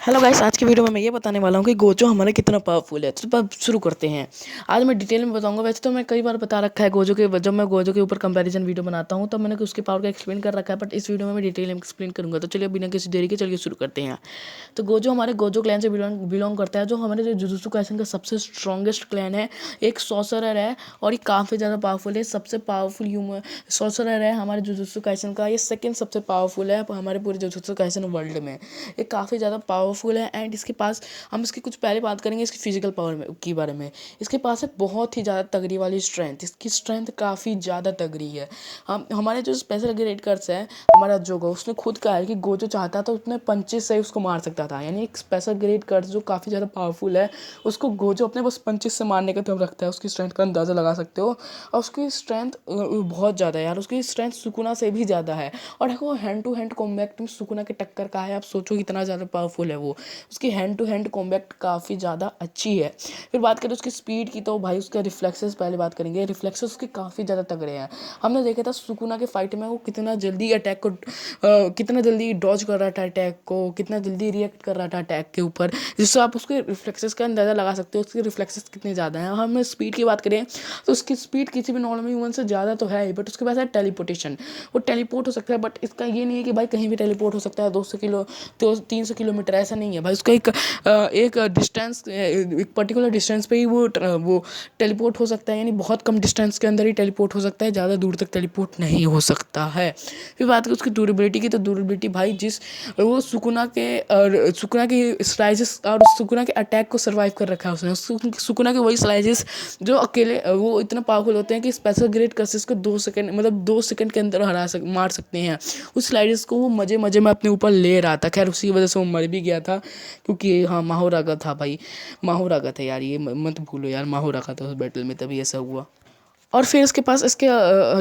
Hello guys, आज की video में मैं ये बताने वाला हूँ कि गोजो हमारा कितना पावरफुल है। तो अब शुरू करते हैं। आज मैं डिटेल में बताऊंगा। वैसे तो मैं कई बार बता रखा है गोजो के, जब मैं गोजो के ऊपर कंपैरिजन वीडियो बनाता हूँ तब मैंने उसके पावर का एक्सप्लेन कर रखा है, बट इस वीडियो में मैं डिटेल में एक्सप्लेन करूँगा। तो चलिए बिना किसी देरी के चलिए शुरू करते हैं। तो गोजो हमारे गोजो क्लैन से बिलोंग करता है, जो हमारे जो जुजुत्सु काइसेन का सबसे स्ट्रॉन्गेस्ट क्लैन है। एक सॉर्सरर है और ये काफ़ी ज़्यादा पावरफुल है। सबसे पावरफुल ह्यूमन सॉर्सरर है हमारे जुजुत्सु काइसेन का। ये सेकंड सबसे पावरफुल है हमारे पूरे जुजुत्सु काइसेन वर्ल्ड में। ये काफ़ी ज़्यादा पावरफुल है एंड इसके पास हम इसकी कुछ पहले बात करेंगे इसकी फिजिकल पावर में की बारे में। इसके पास है बहुत ही ज़्यादा तगड़ी वाली स्ट्रेंथ। इसकी स्ट्रेंथ काफ़ी ज़्यादा तगड़ी है। हम हमारे जो स्पेशल ग्रेड कर्स है हमारा जोगो, उसने खुद कहा है कि गोजो चाहता था उतने पंचेस से उसको मार सकता था। यानी एक स्पेशल ग्रेड कर्स जो काफ़ी ज़्यादा पावरफुल है उसको गोजो अपने बस पंचेस से मारने का दम रखता है। उसकी स्ट्रेंथ का अंदाज़ा लगा सकते हो। और उसकी स्ट्रेंथ बहुत ज़्यादा है यार। उसकी स्ट्रेंथ सुकुना से भी ज़्यादा है। और देखो हैंड टू हैंड कॉम्बैट में सुकुना के टक्कर का है। आप सोचो कितना ज़्यादा पावरफुल है वो। उसकी हैंड टू हैंड कॉम्बैट काफ़ी ज़्यादा अच्छी है। फिर बात करें उसकी स्पीड की, तो भाई उसका रिफ्लेक्सेस पहले बात करेंगे। रिफ्लेक्सेस उसके काफ़ी ज़्यादा तगड़े हैं। हमने देखा था सुकुना के फाइट में वो कितना जल्दी अटैक को कितना जल्दी डॉज कर रहा था अटैक को, कितना जल्दी रिएक्ट कर रहा था अटैक के ऊपर, जिससे आप उसके रिफ्लेक्सेस का अंदाज़ा लगा सकते हो उसके रिफ्लेक्सेस कितने ज़्यादा हैं। हम स्पीड की बात करें तो उसकी स्पीड किसी भी नॉर्मल ह्यूमन से ज़्यादा तो है ही, बट उसके पास है टेलीपोर्टेशन। वो टेलीपोर्ट हो सकता है, बट इसका ये नहीं है कि भाई कहीं भी टेलीपोर्ट हो सकता है। 200 किलो तो 300 किलोमीटर ऐसा नहीं है भाई। उसका एक डिस्टेंस, एक पर्टिकुलर डिस्टेंस पे ही वो टेलीपोर्ट हो सकता है। यानी बहुत कम डिस्टेंस के अंदर ही टेलीपोर्ट हो सकता है, ज़्यादा दूर तक टेलीपोर्ट नहीं हो सकता है। फिर बात करें उसकी ड्यूरेबिलिटी की, तो ड्यूरेबिलिटी भाई जिस वो सुकुना के स्लाइसेस और सुकुना के अटैक को सर्वाइव कर रखा है उसने। सुकुना के वही स्लाइसेस जो अकेले वो इतना पावरफुल होते हैं कि स्पेशल ग्रेड कर्सेस को 2 सेकंड मतलब 2 सेकंड के अंदर मार सकते हैं। उस स्लाइसेस को वो मजे मजे में अपने ऊपर ले रहा था। खैर उसी वजह से वो मर भी गया था, क्योंकि हाँ माहोरागा था भाई। माहोरागा था यार, ये मत भूलो यार, माहोरागा था उस बैटल में, तभी ऐसा हुआ। और फिर इसके पास इसके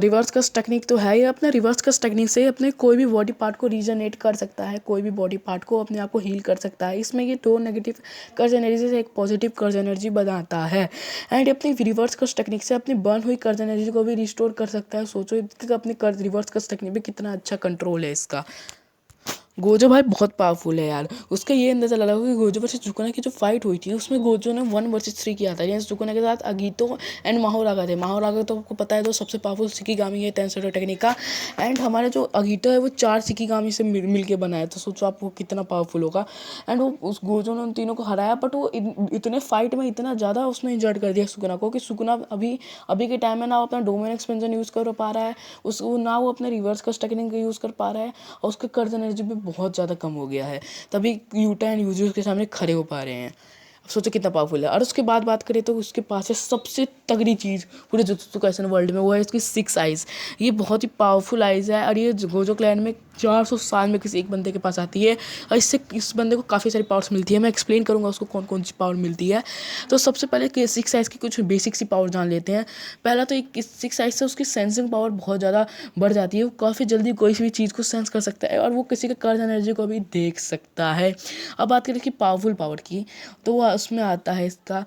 रिवर्स कस टेक्निक तो है। ये अपने रिवर्स कस टेक्निक से अपने कोई भी बॉडी पार्ट को रीजनरेट कर सकता है, कोई भी बॉडी पार्ट को अपने आप को हील कर सकता है। इसमें ये 2 नेगेटिव कर्ज एनर्जी से एक पॉजिटिव कर्ज एनर्जी बनाता है। एंड अपनी रिवर्स कस टेक्निक से अपनी बर्न हुई कर्ज एनर्जी को भी रिस्टोर कर सकता है। सोचो अपनी कर्ज रिवर्स कस टेक्निक पे कितना अच्छा कंट्रोल है इसका। गोजो भाई बहुत पावरफुल है यार। उसका ये अंदाजा लगा कि गोजो वर्सेस सुकुना की जो फाइट हुई थी उसमें गोजो ने 1 वर्सेस 3 किया था। यानी सुकुना के साथ अगीतो एंड माहोरागा थे। माहोरागा तो आपको पता है तो सबसे पावरफुल शिकिगामी है टेंसेरो टेक्निक का। एंड हमारा जो अगीतो है वो 4 शिकिगामी से मिल के बना है। तो सोचो आपको कितना पावरफुल होगा। एंड वो उस गोजो ने उन तीनों को हराया, बट वो इतने फाइट में इतना ज़्यादा उसने इंजर्ड कर दिया सुकुना को कि सुकुना अभी अभी के टाइम में ना वो अपना डोमेन एक्सपेंशन यूज़ कर पा रहा है, ना वो अपने रिवर्स कस टेक्निक का यूज़ कर पा रहा है, और उसके कर्ज एनर्जी भी बहुत ज़्यादा कम हो गया है। तभी यूटा एंड यूजी उसके सामने खड़े हो पा रहे हैं। अब सोचो कितना पावरफुल है। और उसके बाद बात करें तो उसके पास है सबसे तगड़ी चीज़ पूरे जुत्सु काइसन वर्ल्ड में, वो है इसकी 6 आइज़। ये बहुत ही पावरफुल आइज़ है और ये गोजो क्लैन में 400 साल में किसी एक बंदे के पास आती है। और इससे इस बंदे को काफ़ी सारी पावर्स मिलती है। मैं एक्सप्लेन करूँगा उसको कौन कौन सी पावर मिलती है। तो सबसे पहले 6 आइज़ की कुछ बेसिक सी पावर जान लेते हैं। पहला तो एक 6 आइज़ से उसकी सेंसिंग पावर बहुत ज़्यादा बढ़ जाती है। वो काफ़ी जल्दी कोई भी चीज़ को सेंस कर सकता है और वो किसी का कर्ज एनर्जी को भी देख सकता है। अब बात करें कि पावरफुल पावर की, तो वो उसमें आता है इसका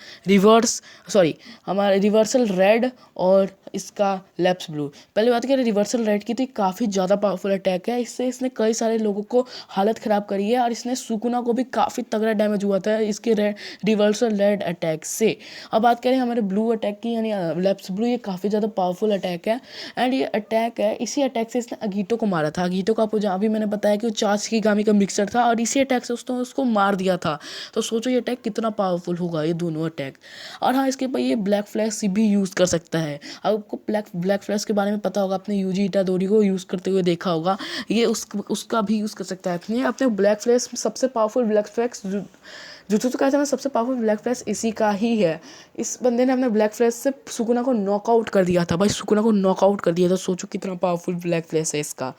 हमारा रिवर्सल रेड और इसका लैप्स ब्लू। पहले बात करें रिवर्सल रेड की, तो काफ़ी ज़्यादा पावरफुल अटैक है। इससे इसने कई सारे लोगों को हालत ख़राब करी है और इसने सुकुना को भी काफ़ी तगड़ा डैमेज हुआ था इसके रिवर्सल रेड अटैक से। अब बात करें हमारे ब्लू अटैक की, यानी लैप्स ब्लू, ये काफ़ी ज़्यादा पावरफुल अटैक है। एंड ये अटैक है, इसी अटैक से इसने अगीतो को मारा था। अगीतो का पूजा अभी मैंने बताया कि वो 4 का मिक्सर था और इसी अटैक से उसने उसको मार दिया था। तो सोचो ये अटैक कितना पावरफुल होगा, ये दोनों अटैक। और हाँ, इसके ऊपर ये ब्लैक फ्लैश भी यूज़ कर सकता है। आपको ब्लैक फ्लैश के बारे में पता होगा, आपने यूजी इटाडोरी को यूज़ करते हुए देखा होगा। ये उसका भी यूज़ कर सकता है। अपने ब्लैक फ्लैश सबसे powerful black flash jujutsu Kaisen में सबसे पावरफुल ब्लैक फ्लैश इसी का ही है। इस बंदे ने अपने ब्लैक फ्लैश से सुकुना को नॉकआउट कर दिया था भाई। सुकुना को नॉकआउट कर दिया था। सोचो कितना पावरफुल ब्लैक फ्लैश है इसका।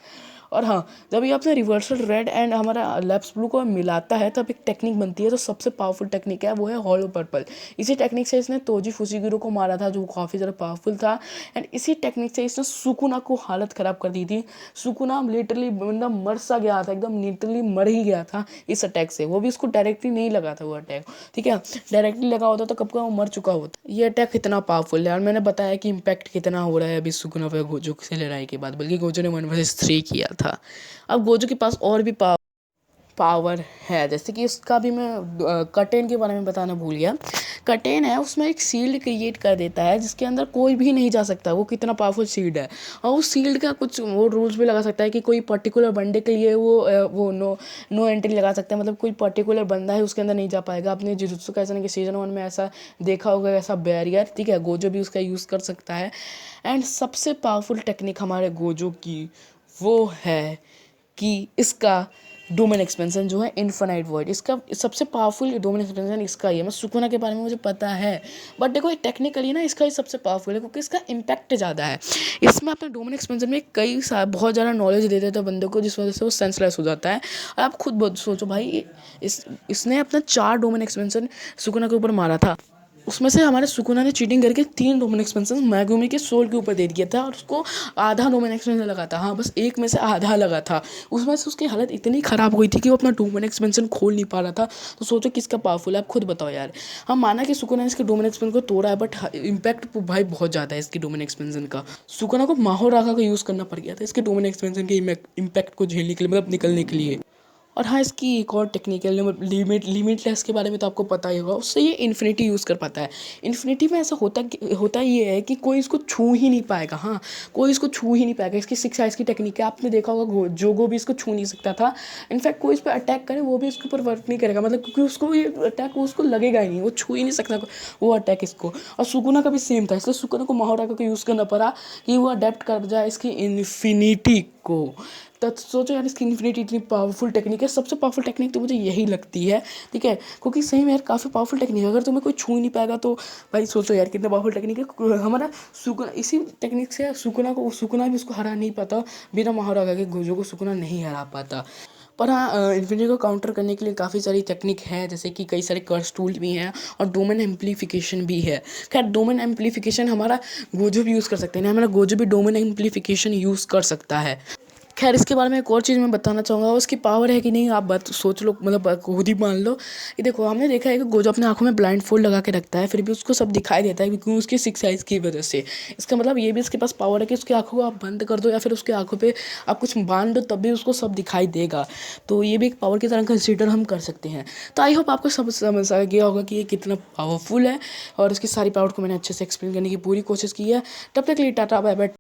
और हाँ, जब ये अपने रिवर्सल रेड एंड हमारा लैप्स ब्लू को मिलाता है तब एक टेक्निक बनती है। जो सबसे पावरफुल टेक्निक है वो है हॉलो पर्पल। इसी टेक्निक से इसने तोजी फुशिगिरो को मारा था, जो काफ़ी ज़्यादा पावरफुल था। एंड इसी टेक्निक से इसने सुकुना को हालत ख़राब कर दी थी। सुकुना लिटरली बंदा मर सा गया था, एकदम लिटरली मर ही गया था इस अटैक से। वो भी उसको डायरेक्टली नहीं लगा था वो अटैक, ठीक है। डायरेक्टली लगा होता तो कब का वो मर चुका होता। ये अटैक कितना पावरफुल है और मैंने बताया कि इम्पैक्ट कितना हो रहा है अभी सुकुना पे गोजो से लड़ाई के बाद, बल्कि गोजो ने 1 वर्सेस 3 किया था। अब गोजो के पास और भी पावर है। जैसे कि इसका भी मैं कर्टेन के बारे में बताना भूल गया। कर्टेन है, उसमें एक शील्ड क्रिएट कर देता है जिसके अंदर कोई भी नहीं जा सकता। वो कितना पावरफुल शील्ड है। और उस शील्ड का कुछ वो रूल्स भी लगा सकता है कि कोई पर्टिकुलर बंदे के लिए वो नो एंट्री लगा सकते हैं। मतलब कोई पर्टिकुलर बंदा है उसके अंदर नहीं जा पाएगा। अपने जुजुत्सु काइसेन के सीजन 1 में ऐसा देखा होगा, ऐसा बैरियर, ठीक है। गोजो भी उसका यूज़ कर सकता है। एंड सबसे पावरफुल टेक्निक हमारे गोजो की वो है कि इसका डोमेन एक्सपेंशन जो है इन्फिनाइट वॉइड। इसका सबसे पावरफुल डोमेन एक्सपेंशन इसका ही है। मैं सुकुना के बारे में मुझे पता है, बट देखो टेक्निकली ना इसका ही सबसे पावरफुल है क्योंकि इसका इम्पैक्ट ज़्यादा है। इसमें अपने डोमेन एक्सपेंशन में बहुत ज़्यादा नॉलेज दे देता है बंदे को, जिस वजह से वो सेंसलेस हो जाता है। और आप खुद बहुत सोचो भाई, इसने अपना 4 डोमेन एक्सपेंशन सुकुना के ऊपर मारा था। उसमें से हमारे सुकुना ने चीटिंग करके 3 डोमेन एक्सपेंशन मैगुमी के सोल के ऊपर दे दिया था और उसको आधा डोमेन एक्सपेंशन लगा था। हाँ, बस एक में से आधा लगा था। उसमें से उसकी हालत इतनी ख़राब हुई थी कि वो अपना डोमेन एक्सपेंशन खोल नहीं पा रहा था। तो सोचो किसका पावरफुल है, आप खुद बताओ यार। हम माना कि सुकुना ने इसके डोमेन एक्सपेंशन को तोड़ा है, बट इम्पैक्ट भाई बहुत ज़्यादा है इसकी डोमेन एक्सपेंशन का। सुकुना को माहो रागा का यूज़ करना पड़ गया था इसके डोमेन एक्सपेंशन के इम्पैक्ट को झेलने के लिए, मतलब निकलने के लिए। और हाँ, इसकी एक और टेक्निकल लिमिटलेस के बारे में तो आपको पता ही होगा। उससे ये इन्फिनिटी यूज़ कर पाता है। इन्फिनिटी में ऐसा होता ये है कि कोई इसको छू ही नहीं पाएगा। हाँ, कोई इसको छू ही नहीं पाएगा। इसकी 6 साइज की टेक्निक है, आपने देखा होगा जोगो भी इसको छू नहीं सकता था। इनफैक्ट कोई इस पर अटैक करे वो भी इसके ऊपर वर्क नहीं करेगा, मतलब क्योंकि उसको ये अटैक उसको लगेगा ही नहीं, वो छू ही नहीं सकता वो अटैक इसको। और सुकुना का भी सेम था, इसलिए सुकुना को माहोरा का यूज़ करना पड़ा कि वो अडेप्ट कर जाए इसकी इन्फिनिटी को। तो सोचो यार, इसकी इन्फिनिटी इतनी पावरफुल टेक्निक है। सबसे पावरफुल टेक्निक तो मुझे यही लगती है, ठीक है, क्योंकि सही में यार काफ़ी पावरफुल टेक्निक है। अगर तुम्हें कोई छू ही नहीं पाएगा तो भाई सोचो यार कितना पावरफुल टेक्निक है। हमारा सुकुना इसी टेक्निक से सुकुना भी उसको हरा नहीं पाता। बिना महाराजा के गोजो को सुकुना नहीं हरा पाता। पर हाँ, इन्फिनिटी को काउंटर करने के लिए काफ़ी सारी टेक्निक है, जैसे कि कई सारे कर्स टूल भी हैं और डोमेन एम्प्लीफिकेशन भी है। खैर, डोमेन एम्प्लीफिकेशन हमारा गोजो भी यूज़ कर सकते हैं, हमारा गोजो भी डोमेन एम्प्लीफिकेशन यूज़ कर सकता है। खैर, इसके बारे में एक और चीज़ मैं बताना चाहूँगा, उसकी पावर है कि नहीं आप बात सोच लो, मतलब खुद ही मान लो। ये देखो, हमने देखा है कि गोजो अपने आंखों में ब्लाइंड फोल्ड लगा के रखता है, फिर भी उसको सब दिखाई देता है क्योंकि उसकी 6 साइज की वजह से। इसका मतलब ये भी इसके पास पावर है कि उसकी आंखों को आप बंद कर दो या फिर उसकी आंखों पे आप कुछ बांध दो, तब भी उसको सब दिखाई देगा। तो ये भी एक पावर की तरह कंसिडर हम कर सकते हैं। तो आई होप आपको सब समझ आ गया होगा कि ये कितना पावरफुल है, और इसकी सारी पावर को मैंने अच्छे से एक्सप्लेन करने की पूरी कोशिश की है। तब तक के लिए टाटा बाय बाय।